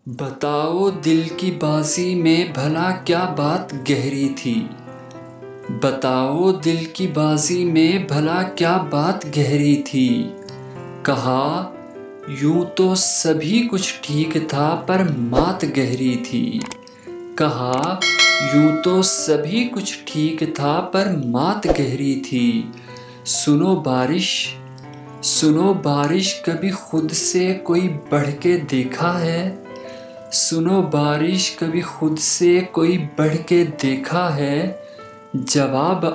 بتاؤ دل کی بازی میں بھلا کیا بات گہری تھی۔ بتاؤ دل کی بازی میں بھلا کیا بات گہری تھی۔ کہا یوں تو سبھی کچھ ٹھیک تھا پر مات گہری تھی۔ کہا یوں تو سبھی کچھ ٹھیک تھا پر مات گہری تھی۔ سنو بارش کبھی خود سے کوئی بڑھ کے دیکھا ہے۔ سنو بارش کبھی خود سے کوئی بڑھ کے دیکھا ہے۔ جواب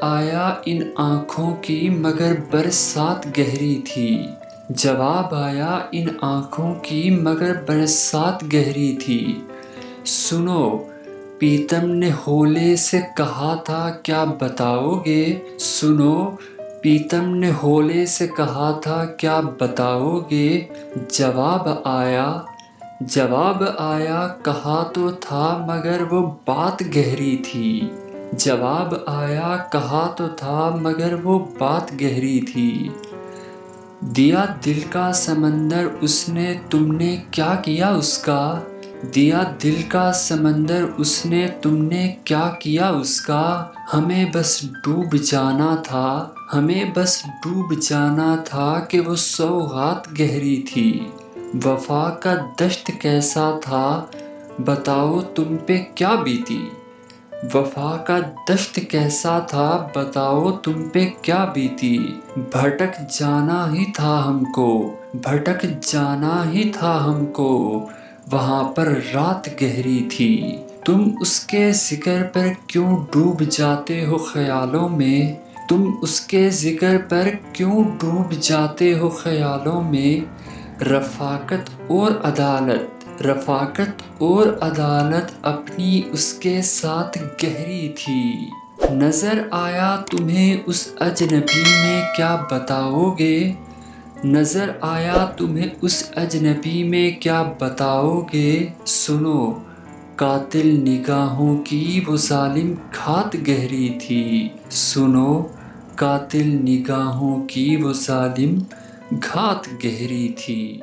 آیا ان آنکھوں کی مگر برسات گہری تھی۔ جواب آیا ان آنکھوں کی مگر برسات گہری تھی۔ سنو پیتم نے ہولے سے کہا تھا کیا بتاؤ گے۔ سنو پیتم نے ہولے سے کہا تھا کیا بتاؤ گے۔ جواب آیا کہا تو تھا مگر وہ بات گہری تھی۔ جواب آیا کہا تو تھا مگر وہ بات گہری تھی۔ دیا دل کا سمندر اس نے تم نے کیا کیا اس کا۔ دیا دل کا سمندر اس نے تم نے کیا کیا اس کا۔ ہمیں بس ڈوب جانا تھا کہ وہ سوغات گہری تھی۔ وفا کا دشت کیسا تھا بتاؤ تم پہ کیا بیتی۔ وفا کا دشت کیسا تھا بتاؤ تم پہ کیا بیتی۔ بھٹک جانا ہی تھا ہم کو وہاں پر رات گہری تھی۔ تم اس کے ذکر پر کیوں ڈوب جاتے ہو خیالوں میں۔ تم اس کے ذکر پر کیوں ڈوب جاتے ہو خیالوں میں۔ رفاقت اور عدالت اپنی اس کے ساتھ گہری تھی۔ نظر آیا تمہیں اس اجنبی میں کیا بتاؤ گے۔ نظر آیا تمہیں اس اجنبی میں کیا بتاؤ گے۔ سنو قاتل نگاہوں کی وہ ظالم گھات گہری تھی۔ سنو قاتل نگاہوں کی وہ ظالم گھات گہری تھی۔